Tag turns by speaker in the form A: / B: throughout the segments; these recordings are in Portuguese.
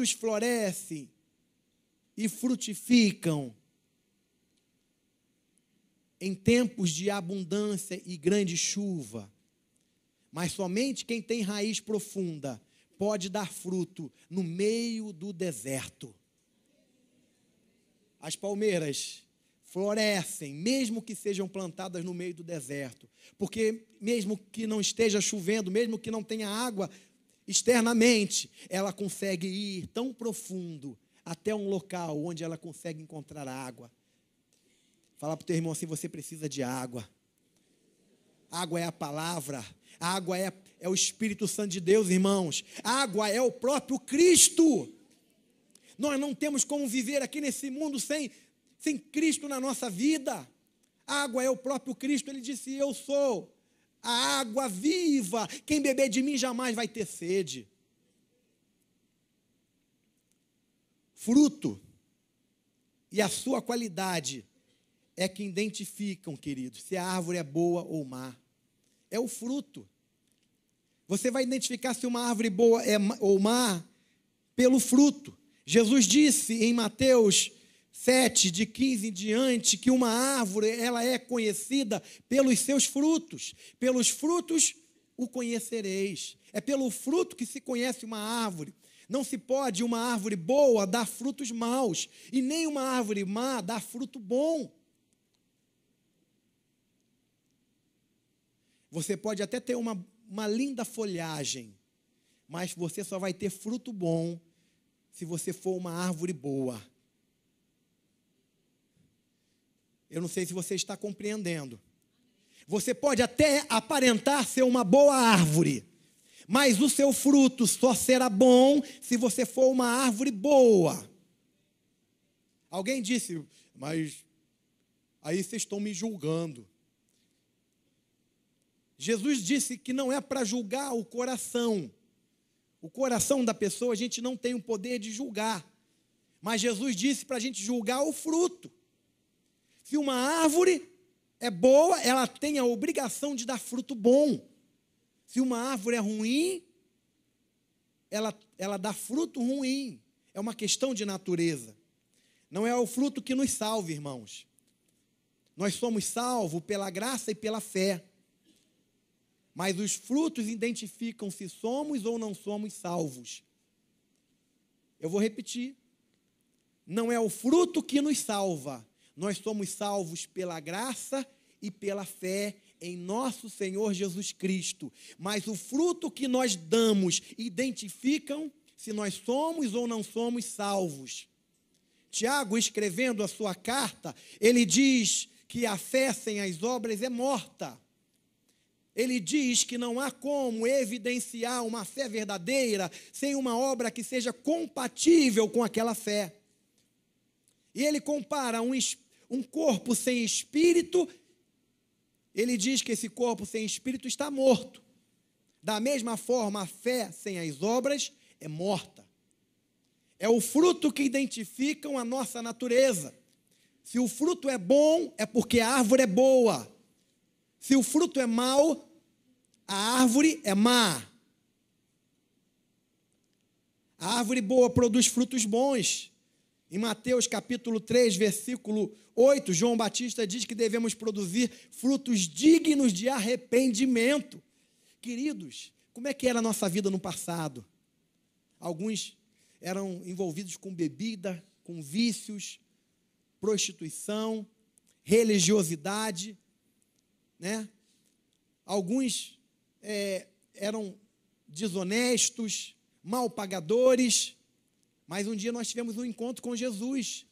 A: frutos florescem e frutificam em tempos de abundância e grande chuva, mas somente quem tem raiz profunda pode dar fruto no meio do deserto. As palmeiras florescem, mesmo que sejam plantadas no meio do deserto, porque mesmo que não esteja chovendo, mesmo que não tenha água externamente, ela consegue ir tão profundo até um local onde ela consegue encontrar água. Fala para o teu irmão assim: você precisa de água. Água é a palavra, água é o Espírito Santo de Deus, irmãos. Água é o próprio Cristo. Nós não temos como viver aqui nesse mundo sem Cristo na nossa vida. Água é o próprio Cristo. Ele disse: eu sou a água viva, quem beber de mim jamais vai ter sede. Fruto e a sua qualidade é que identificam, queridos, se a árvore é boa ou má. É o fruto. Você vai identificar se uma árvore boa ou má pelo fruto. Jesus disse em Mateus 7, de 15 em diante, que uma árvore ela é conhecida pelos seus frutos. Pelos frutos o conhecereis. É pelo fruto que se conhece uma árvore. Não se pode uma árvore boa dar frutos maus, e nem uma árvore má dar fruto bom. Você pode até ter uma linda folhagem, mas você só vai ter fruto bom se você for uma árvore boa. Eu não sei se você está compreendendo. Você pode até aparentar ser uma boa árvore, mas o seu fruto só será bom se você for uma árvore boa. Alguém disse: mas aí vocês estão me julgando. Jesus disse que não é para julgar o coração. O coração da pessoa a gente não tem o poder de julgar. Mas Jesus disse para a gente julgar o fruto. Se uma árvore é boa, ela tem a obrigação de dar fruto bom. Se uma árvore é ruim, ela dá fruto ruim. É uma questão de natureza. Não é o fruto que nos salva, irmãos. Nós somos salvos pela graça e pela fé. Mas os frutos identificam se somos ou não somos salvos. Eu vou repetir. Não é o fruto que nos salva. Nós somos salvos pela graça e pela fé em nosso Senhor Jesus Cristo. Mas o fruto que nós damos identificam se nós somos ou não somos salvos. Tiago, escrevendo a sua carta, ele diz que a fé sem as obras é morta. Ele diz que não há como evidenciar uma fé verdadeira sem uma obra que seja compatível com aquela fé. E ele compara um corpo sem espírito, ele diz que esse corpo sem espírito está morto. Da mesma forma, a fé sem as obras é morta. É o fruto que identificam a nossa natureza. Se o fruto é bom, é porque a árvore é boa. Se o fruto é mau, a árvore é má. A árvore boa produz frutos bons. Em Mateus capítulo 3, versículo 8, João Batista diz que devemos produzir frutos dignos de arrependimento. Queridos, como é que era a nossa vida no passado? Alguns eram envolvidos com bebida, com vícios, prostituição, religiosidade, né? Alguns eram desonestos, mal pagadores, mas um dia nós tivemos um encontro com Jesus,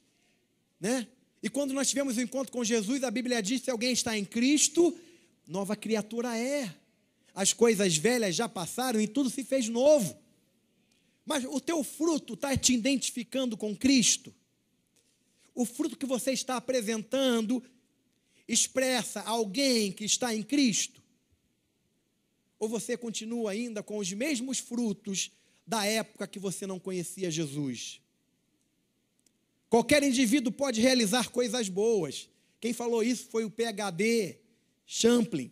A: né? E quando nós tivemos um encontro com Jesus, a Bíblia diz: se alguém está em Cristo, nova criatura é. As coisas velhas já passaram e tudo se fez novo. Mas o teu fruto está te identificando com Cristo? O fruto que você está apresentando expressa alguém que está em Cristo? Ou você continua ainda com os mesmos frutos da época que você não conhecia Jesus? Qualquer indivíduo pode realizar coisas boas. Quem falou isso foi o PhD Champlin.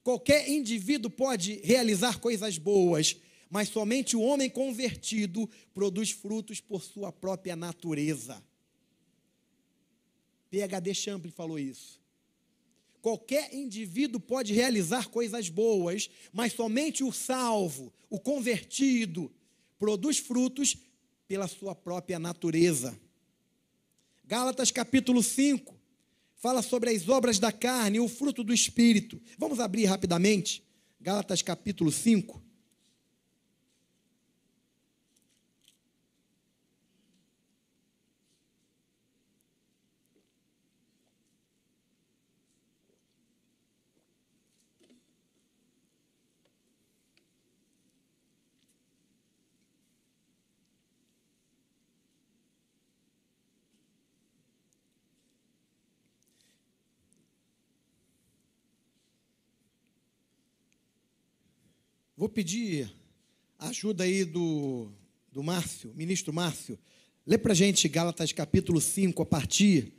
A: Qualquer indivíduo pode realizar coisas boas, mas somente o homem convertido produz frutos por sua própria natureza. PhD Champlin falou isso. Qualquer indivíduo pode realizar coisas boas, mas somente o salvo, o convertido, produz frutos pela sua própria natureza. Gálatas capítulo 5, fala sobre as obras da carne e o fruto do Espírito. Vamos abrir rapidamente, Gálatas capítulo 5. Vou pedir ajuda aí do Márcio, ministro Márcio. Lê para a gente Gálatas capítulo 5, a partir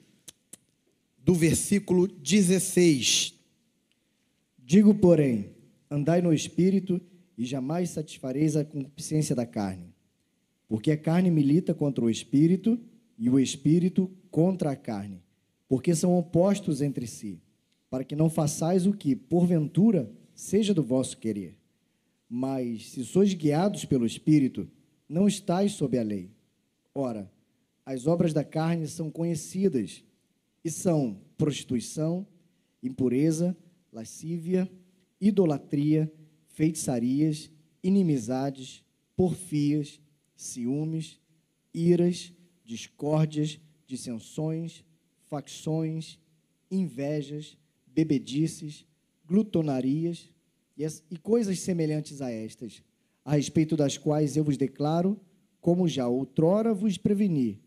A: do versículo 16.
B: Digo, porém, andai no Espírito e jamais satisfareis a concupiscência da carne. Porque a carne milita contra o Espírito e o Espírito contra a carne, porque são opostos entre si, para que não façais o que, porventura, seja do vosso querer. Mas, se sois guiados pelo Espírito, não estais sob a lei. Ora, as obras da carne são conhecidas, e são prostituição, impureza, lascívia, idolatria, feitiçarias, inimizades, porfias, ciúmes, iras, discórdias, dissensões, facções, invejas, bebedices, glutonarias, e coisas semelhantes a estas, a respeito das quais eu vos declaro, como já outrora vos preveni,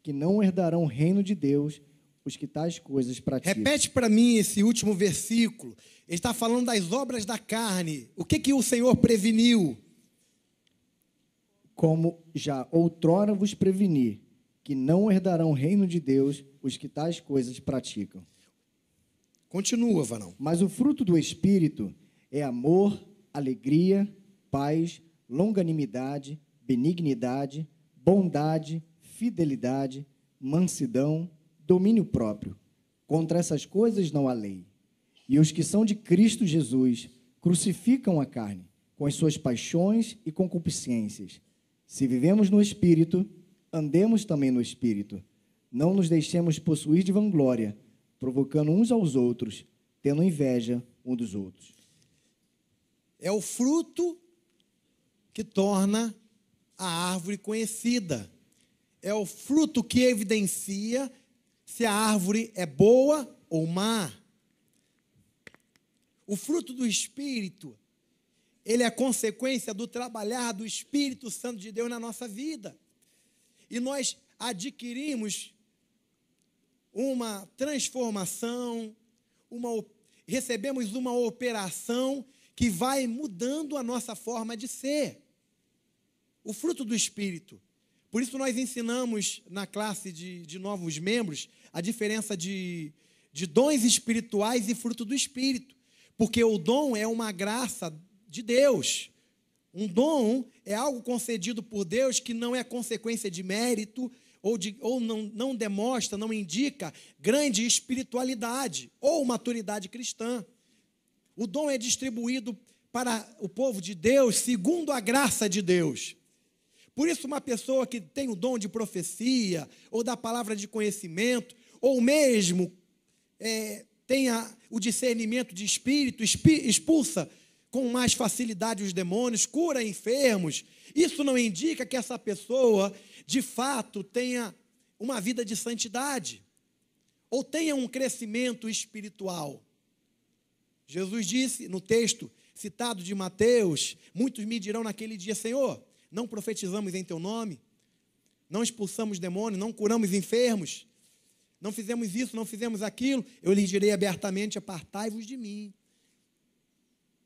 B: que não herdarão o reino de Deus os que tais coisas praticam.
A: Repete para mim esse último versículo. Ele está falando das obras da carne. O que o Senhor preveniu?
B: Como já outrora vos preveni, que não herdarão o reino de Deus os que tais coisas praticam.
A: Continua, Varão.
B: Mas o fruto do Espírito é amor, alegria, paz, longanimidade, benignidade, bondade, fidelidade, mansidão, domínio próprio. Contra essas coisas não há lei. E os que são de Cristo Jesus crucificam a carne, com as suas paixões e concupiscências. Se vivemos no Espírito, andemos também no Espírito. Não nos deixemos possuir de vanglória, provocando uns aos outros, tendo inveja uns dos outros.
A: É o fruto que torna a árvore conhecida. É o fruto que evidencia se a árvore é boa ou má. O fruto do Espírito, ele é consequência do trabalhar do Espírito Santo de Deus na nossa vida. E nós adquirimos uma transformação, recebemos uma operação que vai mudando a nossa forma de ser. O fruto do Espírito. Por isso nós ensinamos na classe de novos membros a diferença de dons espirituais e fruto do Espírito. Porque o dom é uma graça de Deus. Um dom é algo concedido por Deus que não é consequência de mérito ou não demonstra, não indica grande espiritualidade ou maturidade cristã. O dom é distribuído para o povo de Deus segundo a graça de Deus. Por isso, uma pessoa que tem o dom de profecia, ou da palavra de conhecimento, ou mesmo tenha o discernimento de espírito, expulsa com mais facilidade os demônios, cura enfermos, isso não indica que essa pessoa, de fato, tenha uma vida de santidade, ou tenha um crescimento espiritual. Jesus disse no texto citado de Mateus: muitos me dirão naquele dia, Senhor, não profetizamos em teu nome, não expulsamos demônios, não curamos enfermos, não fizemos isso, não fizemos aquilo. Eu lhes direi abertamente: apartai-vos de mim,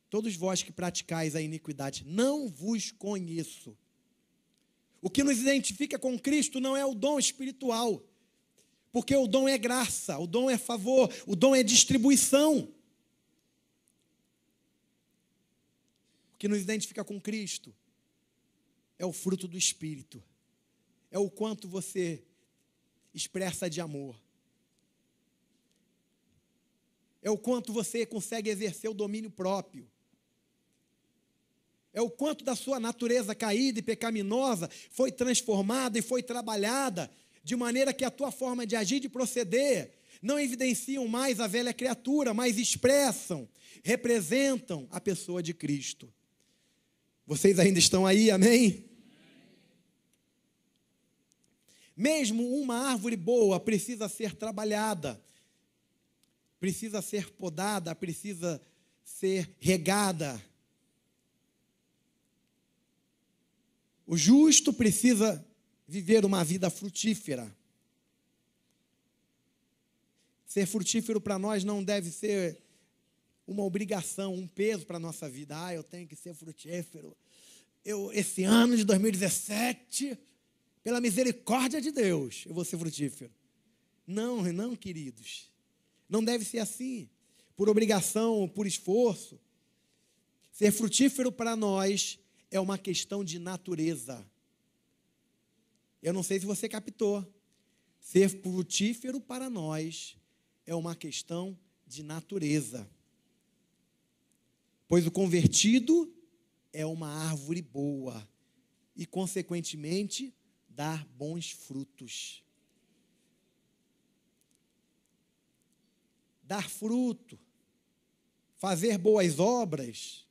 A: todos vós que praticais a iniquidade, não vos conheço. O que nos identifica com Cristo não é o dom espiritual, porque o dom é graça, o dom é favor, o dom é distribuição. O que nos identifica com Cristo é o fruto do Espírito. É o quanto você expressa de amor. É o quanto você consegue exercer o domínio próprio. É o quanto da sua natureza caída e pecaminosa foi transformada e foi trabalhada, de maneira que a tua forma de agir e de proceder não evidenciam mais a velha criatura, mas expressam, representam a pessoa de Cristo. Vocês ainda estão aí, amém? Mesmo uma árvore boa precisa ser trabalhada, precisa ser podada, precisa ser regada. O justo precisa viver uma vida frutífera. Ser frutífero para nós não deve ser uma obrigação, um peso para a nossa vida. Eu tenho que ser frutífero. Esse ano de 2017, pela misericórdia de Deus, eu vou ser frutífero. Não, queridos. Não deve ser assim, por obrigação, por esforço. Ser frutífero para nós é uma questão de natureza. Eu não sei se você captou. Ser frutífero para nós é uma questão de natureza. Pois o convertido é uma árvore boa e, consequentemente, dá bons frutos. Dar fruto, fazer boas obras,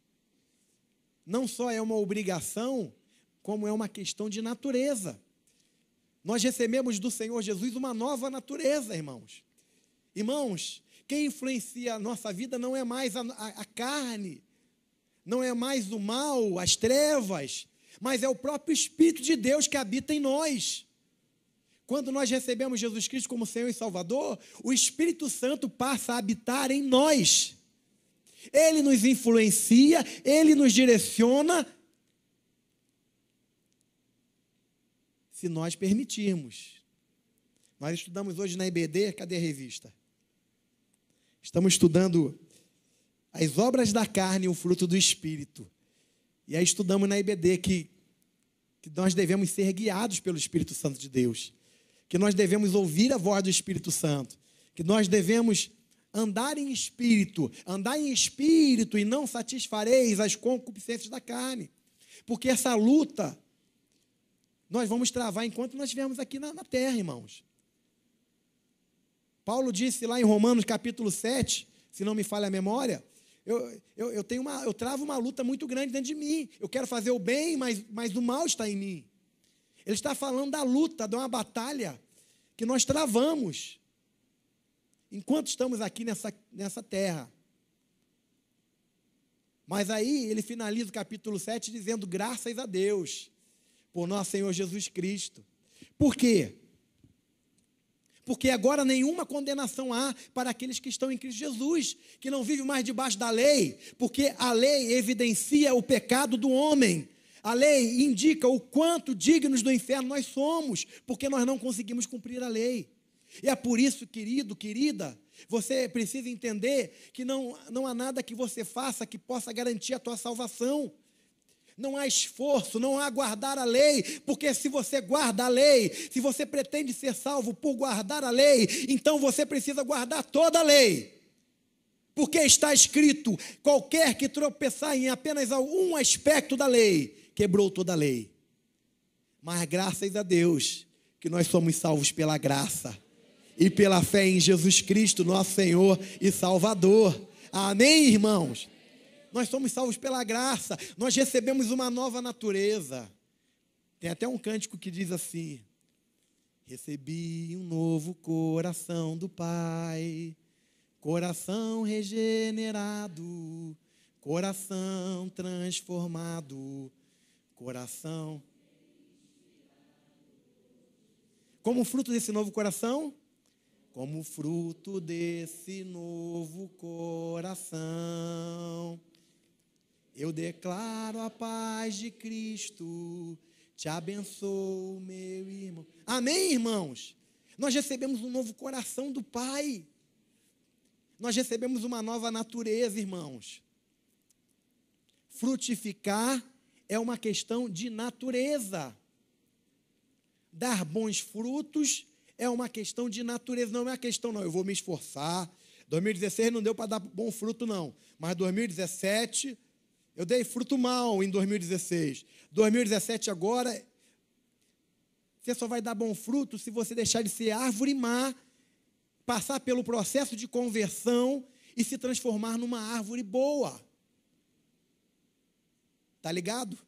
A: não só é uma obrigação, como é uma questão de natureza. Nós recebemos do Senhor Jesus uma nova natureza, irmãos. Irmãos, quem influencia a nossa vida não é mais a carne, não é mais o mal, as trevas, mas é o próprio Espírito de Deus que habita em nós. Quando nós recebemos Jesus Cristo como Senhor e Salvador, o Espírito Santo passa a habitar em nós. Ele nos influencia, Ele nos direciona, se nós permitirmos. Nós estudamos hoje na IBD, cadê a revista? Estamos estudando as obras da carne e o fruto do Espírito. E aí estudamos na IBD que nós devemos ser guiados pelo Espírito Santo de Deus, que nós devemos ouvir a voz do Espírito Santo, que nós devemos andar em espírito e não satisfareis as concupiscências da carne, porque essa luta nós vamos travar enquanto nós estivermos aqui na terra, irmãos. Paulo disse lá em Romanos capítulo 7, se não me falha a memória, eu travo uma luta muito grande dentro de mim. Eu quero fazer o bem, mas o mal está em mim. Ele está falando da luta, de uma batalha que nós travamos enquanto estamos aqui nessa terra. Mas aí ele finaliza o capítulo 7 dizendo: graças a Deus por nosso Senhor Jesus Cristo. Por quê? Porque agora nenhuma condenação há para aqueles que estão em Cristo Jesus, que não vivem mais debaixo da lei, porque a lei evidencia o pecado do homem. A lei indica o quanto dignos do inferno nós somos, porque nós não conseguimos cumprir a lei. E é por isso, querido, querida, você precisa entender que não há nada que você faça que possa garantir a tua salvação. Não há esforço, não há guardar a lei, porque se você guarda a lei, se você pretende ser salvo por guardar a lei, então você precisa guardar toda a lei. Porque está escrito: qualquer que tropeçar em apenas algum aspecto da lei, quebrou toda a lei. Mas graças a Deus que nós somos salvos pela graça e pela fé em Jesus Cristo, nosso Senhor e Salvador. Amém, irmãos? Nós somos salvos pela graça, nós recebemos uma nova natureza. Tem até um cântico que diz assim: recebi um novo coração do Pai, coração regenerado, coração transformado, coração. Como fruto desse novo coração? Como fruto desse novo coração, eu declaro a paz de Cristo, te abençoo, meu irmão. Amém, irmãos? Nós recebemos um novo coração do Pai. Nós recebemos uma nova natureza, irmãos. Frutificar é uma questão de natureza. Dar bons frutos é uma questão de natureza, não é uma questão, não, eu vou me esforçar. 2016 não deu para dar bom fruto, não. Mas 2017, eu dei fruto mal em 2016. 2017 agora, você só vai dar bom fruto se você deixar de ser árvore má, passar pelo processo de conversão e se transformar numa árvore boa. Tá ligado?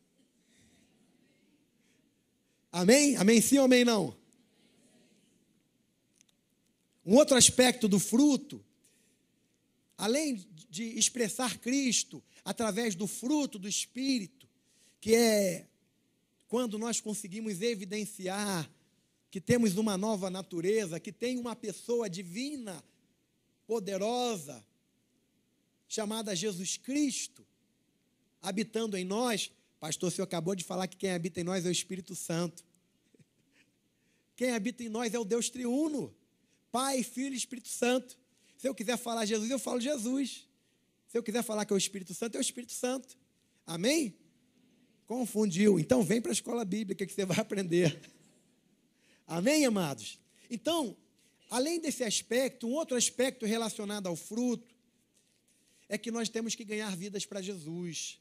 A: Amém? Amém sim ou amém não? Um outro aspecto do fruto, além de expressar Cristo através do fruto do Espírito, que é quando nós conseguimos evidenciar que temos uma nova natureza, que tem uma pessoa divina, poderosa, chamada Jesus Cristo, habitando em nós. Pastor, o senhor acabou de falar que quem habita em nós é o Espírito Santo. Quem habita em nós é o Deus triuno, Pai, Filho e Espírito Santo. Se eu quiser falar Jesus, eu falo Jesus. Se eu quiser falar que é o Espírito Santo, é o Espírito Santo. Amém? Confundiu. Então vem para a escola bíblica que você vai aprender. Amém, amados? Então, além desse aspecto, um outro aspecto relacionado ao fruto é que nós temos que ganhar vidas para Jesus.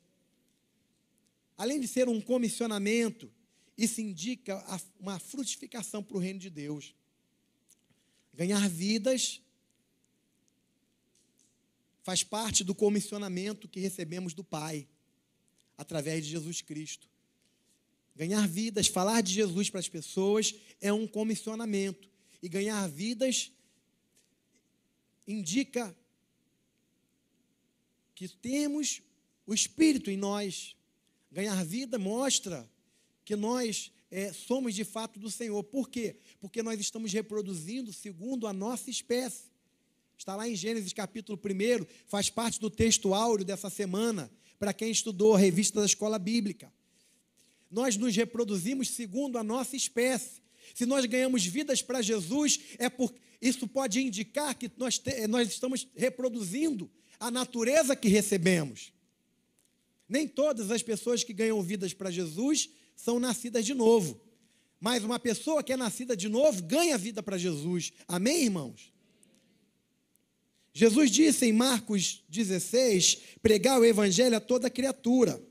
A: Além de ser um comissionamento, isso indica uma frutificação para o reino de Deus. Ganhar vidas faz parte do comissionamento que recebemos do Pai, através de Jesus Cristo. Ganhar vidas, falar de Jesus para as pessoas é um comissionamento. E ganhar vidas indica que temos o Espírito em nós. Ganhar vida mostra que nós somos de fato do Senhor. Por quê? Porque nós estamos reproduzindo segundo a nossa espécie. Está lá em Gênesis capítulo 1, faz parte do texto áureo dessa semana, para quem estudou a revista da escola bíblica. Nós nos reproduzimos segundo a nossa espécie. Se nós ganhamos vidas para Jesus, isso pode indicar que nós estamos reproduzindo a natureza que recebemos. Nem todas as pessoas que ganham vidas para Jesus são nascidas de novo. Mas uma pessoa que é nascida de novo ganha vida para Jesus. Amém, irmãos? Jesus disse em Marcos 16, pregar o evangelho a toda criatura.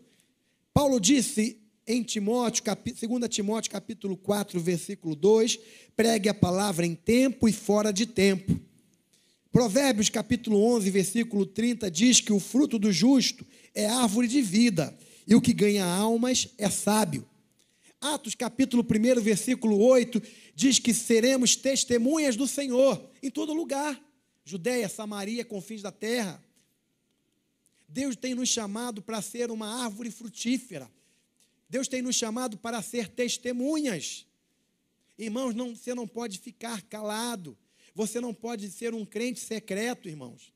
A: Paulo disse em Timóteo, 2 Timóteo capítulo 4, versículo 2, pregue a palavra em tempo e fora de tempo. Provérbios capítulo 11, versículo 30, diz que o fruto do justo é árvore de vida, e o que ganha almas é sábio. Atos capítulo 1, versículo 8, diz que seremos testemunhas do Senhor em todo lugar. Judéia, Samaria, confins da terra. Deus tem nos chamado para ser uma árvore frutífera. Deus tem nos chamado para ser testemunhas. Irmãos, você não pode ficar calado. Você não pode ser um crente secreto, irmãos.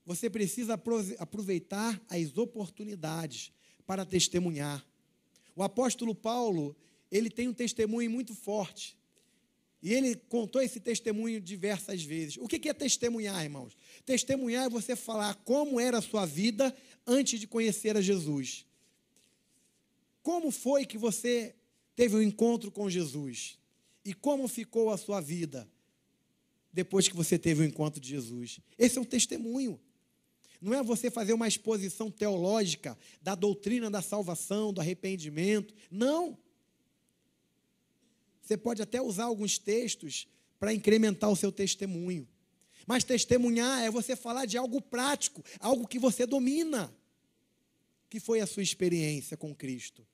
A: Você precisa aproveitar as oportunidades para testemunhar. O apóstolo Paulo, ele tem um testemunho muito forte. E ele contou esse testemunho diversas vezes. O que é testemunhar, irmãos? Testemunhar é você falar como era a sua vida antes de conhecer a Jesus. Como foi que você teve um encontro com Jesus? E como ficou a sua vida depois que você teve o encontro de Jesus? Esse é um testemunho. Não é você fazer uma exposição teológica da doutrina da salvação, do arrependimento. Não. Você pode até usar alguns textos para incrementar o seu testemunho. Mas testemunhar é você falar de algo prático, algo que você domina, que foi a sua experiência com Cristo.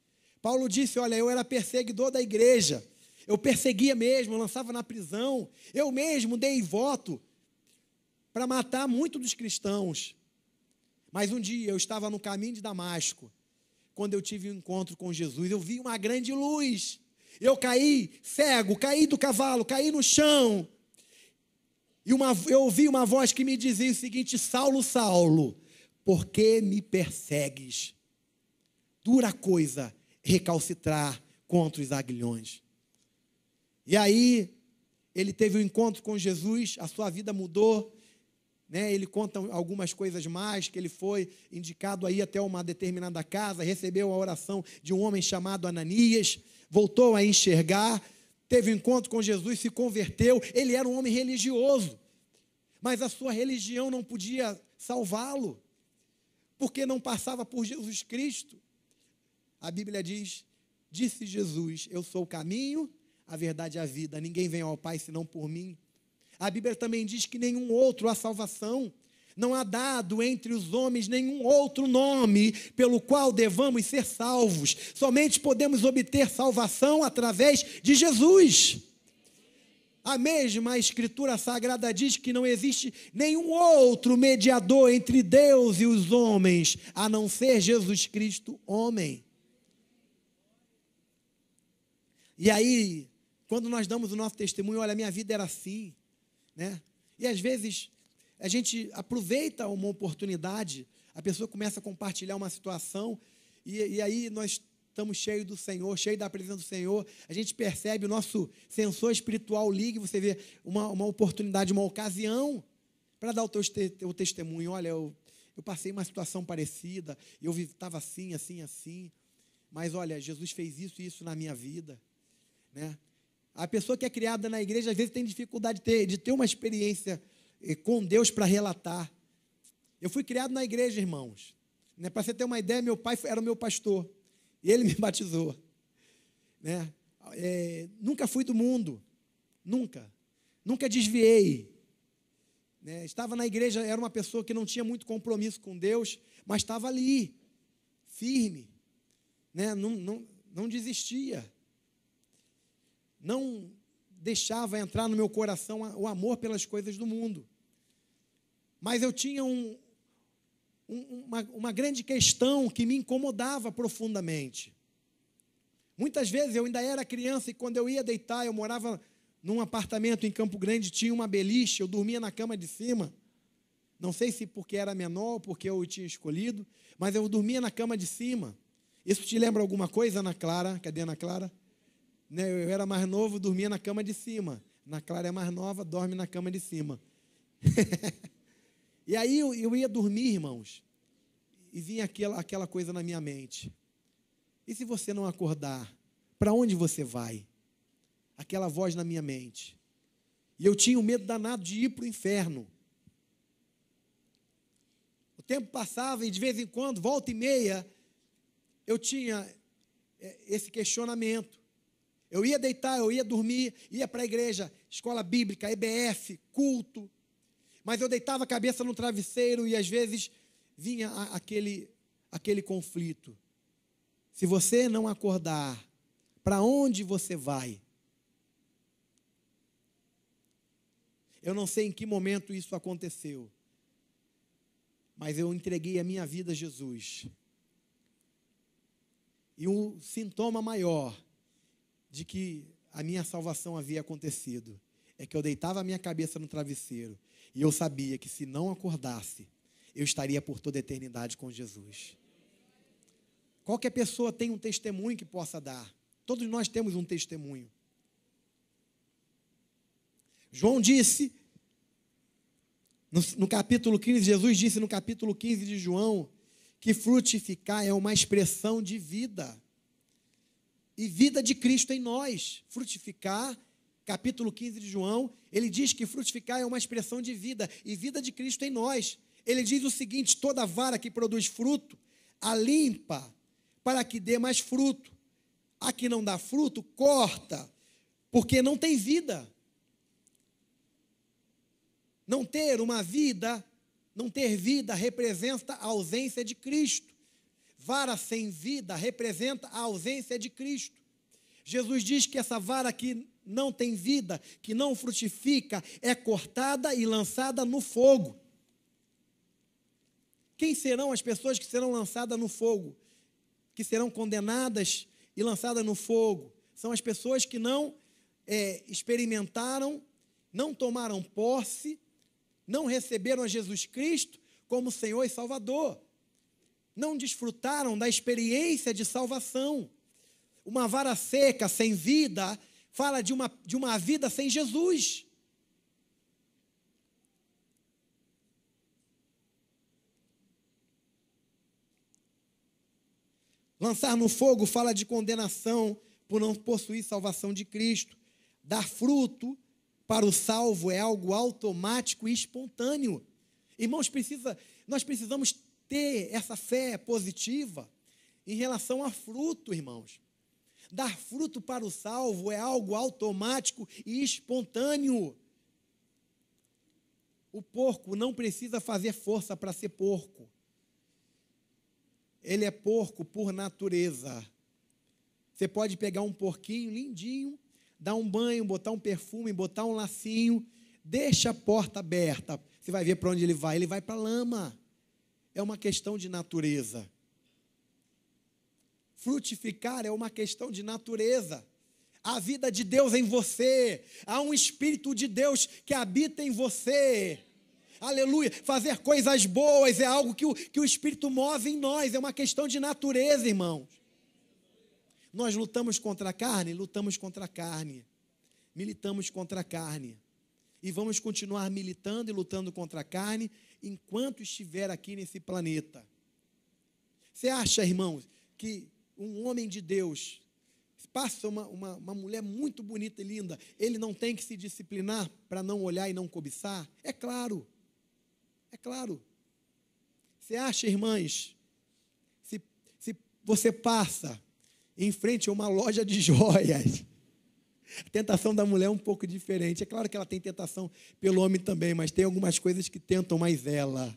A: Paulo disse, olha, eu era perseguidor da igreja, eu perseguia mesmo, eu lançava na prisão, eu mesmo dei voto para matar muitos dos cristãos. Mas um dia eu estava no caminho de Damasco, quando eu tive um encontro com Jesus, eu vi uma grande luz. Eu caí cego, caí do cavalo, caí no chão. E eu ouvi uma voz que me dizia o seguinte, Saulo, Saulo, por que me persegues? Dura coisa recalcitrar contra os aguilhões. E aí, ele teve um encontro com Jesus, a sua vida mudou. né? Ele conta algumas coisas mais, que ele foi indicado aí até uma determinada casa, recebeu a oração de um homem chamado Ananias, voltou a enxergar, teve um encontro com Jesus, se converteu. Ele era um homem religioso, mas a sua religião não podia salvá-lo, porque não passava por Jesus Cristo. A Bíblia diz, disse Jesus, eu sou o caminho, a verdade e a vida, ninguém vem ao Pai senão por mim. A Bíblia também diz que nenhum outro há salvação, não há dado entre os homens nenhum outro nome pelo qual devamos ser salvos, somente podemos obter salvação através de Jesus. A mesma Escritura Sagrada diz que não existe nenhum outro mediador entre Deus e os homens, a não ser Jesus Cristo, homem. E aí, quando nós damos o nosso testemunho, olha, minha vida era assim, né? E às vezes a gente aproveita uma oportunidade, a pessoa começa a compartilhar uma situação, e aí nós estamos cheios do Senhor, cheios da presença do Senhor, a gente percebe, o nosso sensor espiritual liga, você vê uma oportunidade, uma ocasião para dar o teu testemunho. Olha, eu passei uma situação parecida, eu estava assim, assim, assim, mas olha, Jesus fez isso e isso na minha vida, né? A pessoa que é criada na igreja, às vezes tem dificuldade de ter uma experiência com Deus para relatar. Eu fui criado na igreja, irmãos, né? Para você ter uma ideia, meu pai era o meu pastor, e ele me batizou, né? Nunca fui do mundo, nunca desviei, né? Estava na igreja, era uma pessoa que não tinha muito compromisso com Deus, mas estava ali, firme, né? Não desistia, não deixava entrar no meu coração o amor pelas coisas do mundo. Mas eu tinha uma grande questão que me incomodava profundamente. Muitas vezes eu ainda era criança e quando eu ia deitar, eu morava num apartamento em Campo Grande, tinha uma beliche, eu dormia na cama de cima. Não sei se porque era menor ou porque eu tinha escolhido, mas eu dormia na cama de cima. Isso te lembra alguma coisa, Ana Clara? Cadê a Ana Clara? Eu era mais novo, dormia na cama de cima. Ana Clara é mais nova, dorme na cama de cima. E aí eu ia dormir, irmãos, e vinha aquela coisa na minha mente. E se você não acordar, para onde você vai? Aquela voz na minha mente. E eu tinha um medo danado de ir para o inferno. O tempo passava e de vez em quando, volta e meia, eu tinha esse questionamento. Eu ia deitar, eu ia dormir, ia para a igreja, escola bíblica, EBF, culto, mas eu deitava a cabeça no travesseiro e às vezes vinha aquele conflito. Se você não acordar, para onde você vai? Eu não sei em que momento isso aconteceu, mas eu entreguei a minha vida a Jesus. E um sintoma maior de que a minha salvação havia acontecido é que eu deitava a minha cabeça no travesseiro e eu sabia que se não acordasse, eu estaria por toda a eternidade com Jesus. Qualquer pessoa tem um testemunho que possa dar. Todos nós temos um testemunho. João disse, no capítulo 15, Jesus disse no capítulo 15 de João, que frutificar é uma expressão de vida. E vida de Cristo em nós. Frutificar, capítulo 15 de João, ele diz que frutificar é uma expressão de vida, e vida de Cristo em nós. Ele diz o seguinte: toda vara que produz fruto, a limpa, para que dê mais fruto. A que não dá fruto, corta, porque não tem vida. Não ter vida representa a ausência de Cristo. Vara sem vida representa a ausência de Cristo. Jesus diz que essa vara que não tem vida, que não frutifica, é cortada e lançada no fogo. Quem serão as pessoas que serão lançadas no fogo? Que serão condenadas e lançadas no fogo? São as pessoas que não experimentaram, não tomaram posse, não receberam a Jesus Cristo como Senhor e Salvador. Não desfrutaram da experiência de salvação. Uma vara seca, sem vida, fala de uma vida sem Jesus. Lançar no fogo fala de condenação por não possuir salvação de Cristo. Dar fruto para o salvo é algo automático e espontâneo. Irmãos, nós precisamos ter essa fé positiva em relação a fruto, irmãos. Dar fruto para o salvo é algo automático e espontâneo. O porco não precisa fazer força para ser porco. Ele é porco por natureza. Você pode pegar um porquinho lindinho, dar um banho, botar um perfume, botar um lacinho, deixa a porta aberta. Você vai ver para onde ele vai para a lama. É uma questão de natureza. Frutificar é uma questão de natureza. A vida de Deus em você, há um Espírito de Deus que habita em você. Aleluia. Fazer coisas boas é algo que o Espírito move em nós, é uma questão de natureza, irmãos. Nós lutamos contra a carne, militamos contra a carne. E vamos continuar militando e lutando contra a carne enquanto estiver aqui nesse planeta. Você acha, irmãos, que um homem de Deus, passa uma mulher muito bonita e linda, ele não tem que se disciplinar para não olhar e não cobiçar? É claro. É claro. Você acha, irmãs, se você passa em frente a uma loja de joias, a tentação da mulher é um pouco diferente. É claro que ela tem tentação pelo homem também, mas tem algumas coisas que tentam mais ela.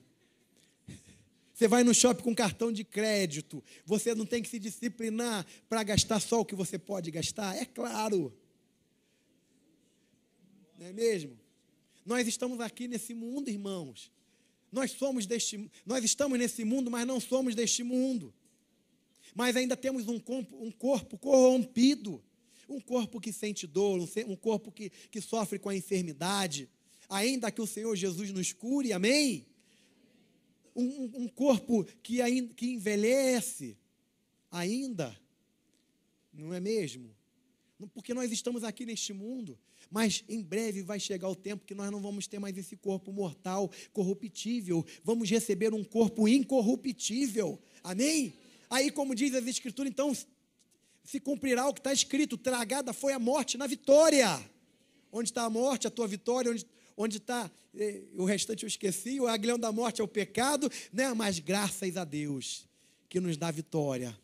A: Você vai no shopping com cartão de crédito, você não tem que se disciplinar para gastar só o que você pode gastar? É claro. Não é mesmo? Nós estamos aqui nesse mundo, irmãos. Nós estamos nesse mundo, mas não somos deste mundo. Mas ainda temos um corpo corrompido, um corpo que sente dor, um corpo que sofre com a enfermidade, ainda que o Senhor Jesus nos cure, amém? Um corpo que envelhece ainda, não é mesmo? Porque nós estamos aqui neste mundo, mas em breve vai chegar o tempo que nós não vamos ter mais esse corpo mortal, corruptível, vamos receber um corpo incorruptível, amém? Aí, como diz as Escrituras, então, se cumprirá o que está escrito, tragada foi a morte na vitória. Onde está a morte, a tua vitória, onde está, o restante eu esqueci, o aguilhão da morte é o pecado, né? Mas graças a Deus, que nos dá vitória,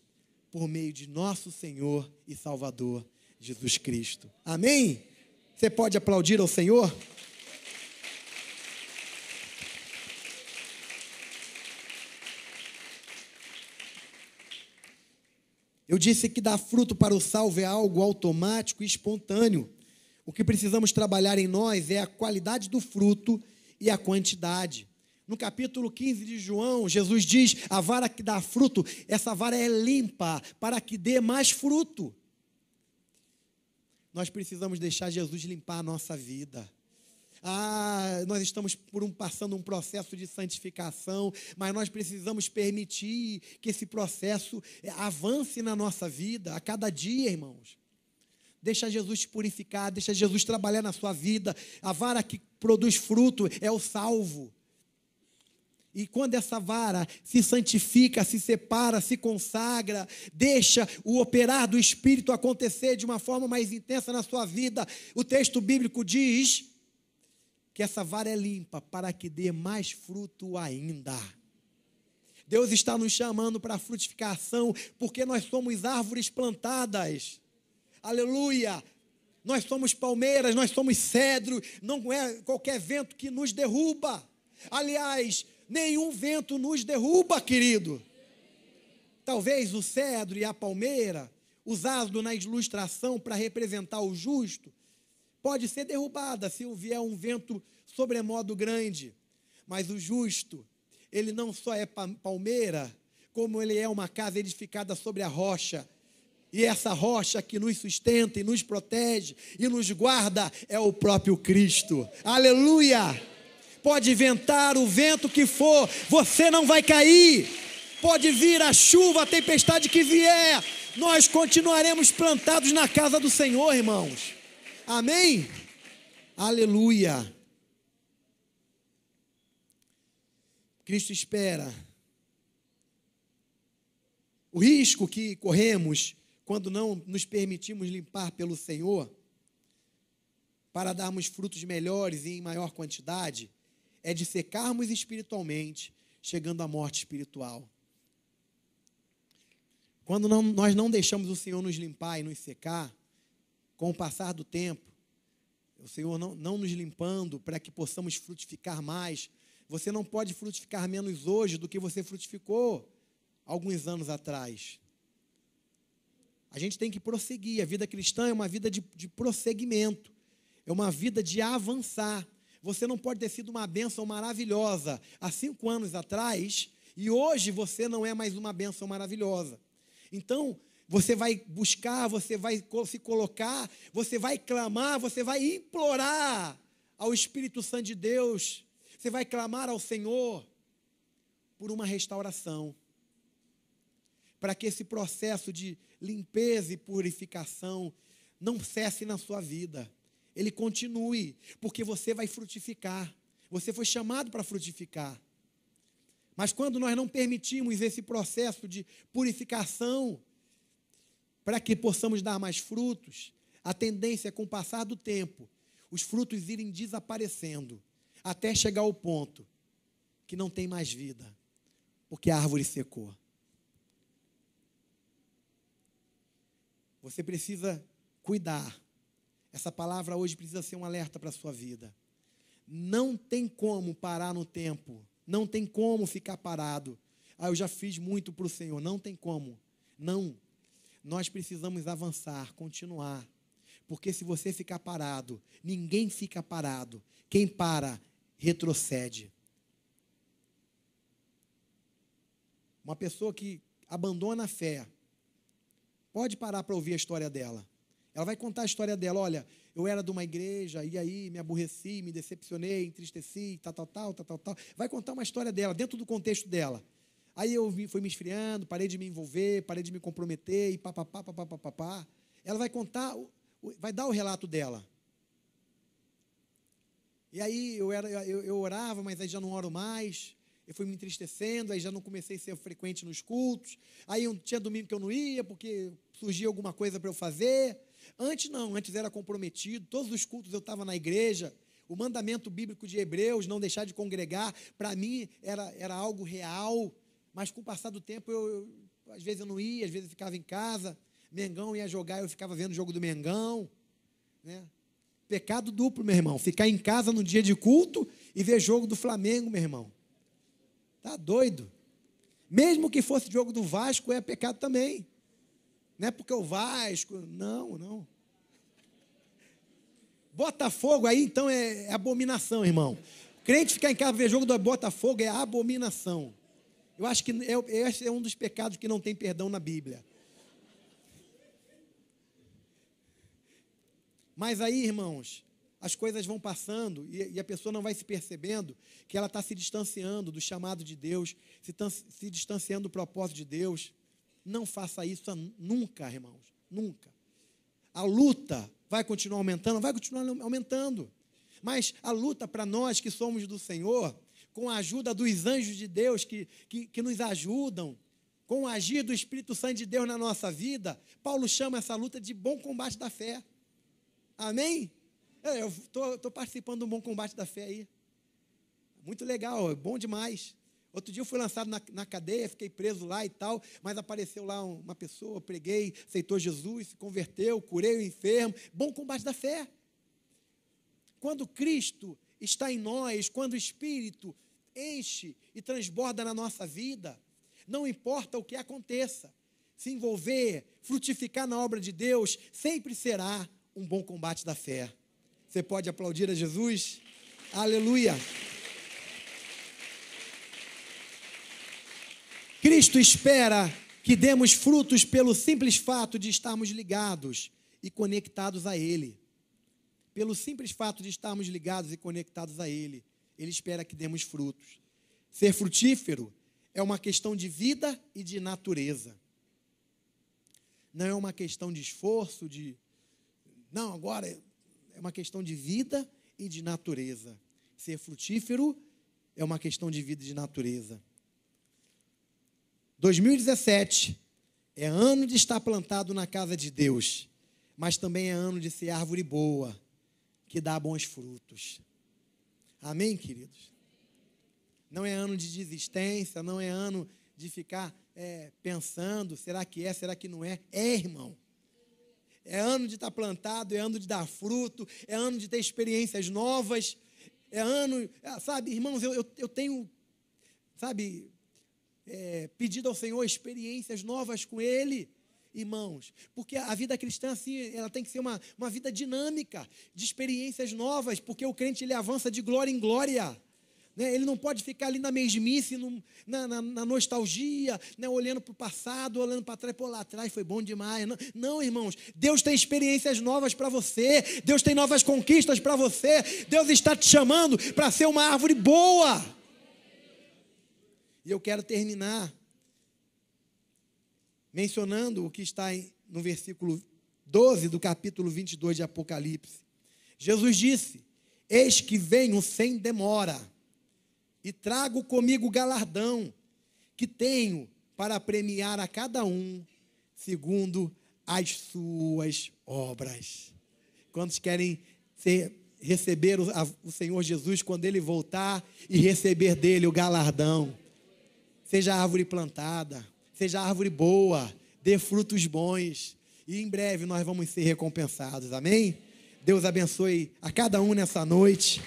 A: por meio de nosso Senhor e Salvador, Jesus Cristo. Amém? Você pode aplaudir ao Senhor? Eu disse que dar fruto para o salvo é algo automático e espontâneo. O que precisamos trabalhar em nós é a qualidade do fruto e a quantidade. No capítulo 15 de João, Jesus diz: a vara que dá fruto, essa vara é limpa para que dê mais fruto. Nós precisamos deixar Jesus limpar a nossa vida. Nós estamos passando um processo de santificação, mas nós precisamos permitir que esse processo avance na nossa vida a cada dia, irmãos. Deixa Jesus te purificar, deixa Jesus trabalhar na sua vida. A vara que produz fruto é o salvo. E quando essa vara se santifica, se separa, se consagra, deixa o operar do Espírito acontecer de uma forma mais intensa na sua vida, o texto bíblico diz que essa vara é limpa para que dê mais fruto ainda. Deus está nos chamando para a frutificação, porque nós somos árvores plantadas. Aleluia! Nós somos palmeiras, nós somos cedro, não é qualquer vento que nos derruba. Aliás, nenhum vento nos derruba, querido. Talvez o cedro e a palmeira, usado na ilustração para representar o justo, pode ser derrubada se vier um vento sobremodo grande. Mas o justo, ele não só é palmeira, como ele é uma casa edificada sobre a rocha. E essa rocha que nos sustenta e nos protege e nos guarda é o próprio Cristo. Aleluia! Pode ventar o vento que for, você não vai cair. Pode vir a chuva, a tempestade que vier, nós continuaremos plantados na casa do Senhor, irmãos. Amém? Aleluia. Cristo espera O risco que corremos quando não nos permitimos limpar pelo Senhor, para darmos frutos melhores e em maior quantidade, é de secarmos espiritualmente, chegando à morte espiritual. Quando nós não deixamos o Senhor nos limpar e nos secar, com o passar do tempo, o Senhor não nos limpando para que possamos frutificar mais, você não pode frutificar menos hoje do que você frutificou alguns anos atrás. A gente tem que prosseguir. A vida cristã é uma vida de prosseguimento, é uma vida de avançar. Você não pode ter sido uma bênção maravilhosa há 5 anos atrás e hoje você não é mais uma bênção maravilhosa. Então, você vai buscar, você vai se colocar, você vai clamar, você vai implorar ao Espírito Santo de Deus, você vai clamar ao Senhor por uma restauração, para que esse processo de limpeza e purificação não cesse na sua vida, ele continue, porque você vai frutificar, você foi chamado para frutificar. Mas quando nós não permitimos esse processo de purificação, para que possamos dar mais frutos, a tendência é, com o passar do tempo, os frutos irem desaparecendo, até chegar ao ponto que não tem mais vida, porque a árvore secou. Você precisa cuidar. Essa palavra hoje precisa ser um alerta para a sua vida. Não tem como parar no tempo. Não tem como ficar parado. Eu já fiz muito para o Senhor. Não tem como. Não. Nós precisamos avançar, continuar. Porque se você ficar parado, ninguém fica parado. Quem para, retrocede. Uma pessoa que abandona a fé, pode parar para ouvir a história dela. Ela vai contar a história dela. Olha, eu era de uma igreja, e aí me aborreci, me decepcionei, entristeci, tal. Vai contar uma história dela, dentro do contexto dela. Aí eu fui me esfriando, parei de me envolver, parei de me comprometer, e papapá. Ela vai contar, vai dar o relato dela. E aí eu orava, mas aí já não oro mais. Eu fui me entristecendo, aí já não comecei a ser frequente nos cultos. Aí tinha domingo que eu não ia, porque surgia alguma coisa para eu fazer. Antes não, antes era comprometido. Todos os cultos eu estava na igreja. O mandamento bíblico de Hebreus, não deixar de congregar, para mim era algo real. Mas com o passar do tempo, às vezes eu não ia, às vezes eu ficava em casa. Mengão ia jogar, eu ficava vendo o jogo do Mengão, né? Pecado duplo, meu irmão. Ficar em casa no dia de culto e ver jogo do Flamengo, meu irmão. Tá doido? Mesmo que fosse jogo do Vasco, é pecado também. Não é porque o Vasco... Não. Botafogo aí, então, é abominação, irmão. Crente ficar em casa ver jogo do Botafogo é abominação. Eu acho que esse é um dos pecados que não tem perdão na Bíblia. Mas aí, irmãos, as coisas vão passando e a pessoa não vai se percebendo que ela está se distanciando do chamado de Deus, se distanciando do propósito de Deus. Não faça isso nunca, irmãos, nunca. A luta vai continuar aumentando? Vai continuar aumentando. Mas a luta para nós que somos do Senhor, com a ajuda dos anjos de Deus que nos ajudam, com o agir do Espírito Santo de Deus na nossa vida, Paulo chama essa luta de bom combate da fé. Amém? Eu estou participando do bom combate da fé aí. Muito legal, é bom demais. Outro dia eu fui lançado na cadeia, fiquei preso lá e tal, mas apareceu lá uma pessoa, preguei, aceitou Jesus, se converteu, curei o enfermo. Bom combate da fé. Quando Cristo está em nós, quando o Espírito enche e transborda na nossa vida, não importa o que aconteça, se envolver, frutificar na obra de Deus, sempre será um bom combate da fé. Você pode aplaudir a Jesus? Aleluia! Cristo espera que demos frutos pelo simples fato de estarmos ligados e conectados a Ele. Pelo simples fato de estarmos ligados e conectados a Ele, Ele espera que demos frutos. Ser frutífero é uma questão de vida e de natureza. Não é uma questão de esforço, Não, agora é uma questão de vida e de natureza. Ser frutífero é uma questão de vida e de natureza. 2017 É ano de estar plantado na casa de Deus, mas também é ano de ser árvore boa, que dá bons frutos. Amém, queridos? Não é ano de desistência, não é ano de ficar pensando, será que é, será que não é? É, irmão. É ano de estar plantado, é ano de dar fruto, é ano de ter experiências novas, é ano, sabe, irmãos, eu tenho, sabe, pedido ao Senhor experiências novas com Ele, irmãos, porque a vida cristã, assim, ela tem que ser uma vida dinâmica, de experiências novas, porque o crente, ele avança de glória em glória, né? Ele não pode ficar ali na mesmice, na nostalgia, né? Olhando para o passado, olhando para trás, pô, lá atrás foi bom demais. Não, irmãos, Deus tem experiências novas para você, Deus tem novas conquistas para você, Deus está te chamando para ser uma árvore boa. E eu quero terminar mencionando o que está no versículo 12 do capítulo 22 de Apocalipse. Jesus disse: eis que venho sem demora, e trago comigo o galardão que tenho para premiar a cada um segundo as suas obras. Quantos querem receber o Senhor Jesus quando Ele voltar e receber dele o galardão? Seja árvore plantada, seja árvore boa, dê frutos bons, e em breve nós vamos ser recompensados, amém? Deus abençoe a cada um nessa noite,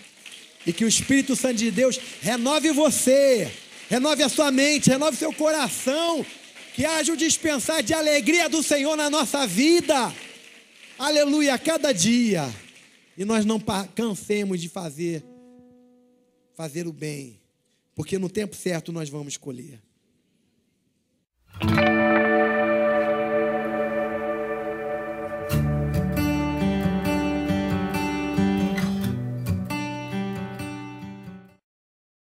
A: e que o Espírito Santo de Deus renove você, renove a sua mente, renove seu coração, que haja o dispensar de alegria do Senhor na nossa vida, aleluia, a cada dia, e nós não cansemos de fazer o bem, porque no tempo certo nós vamos colher.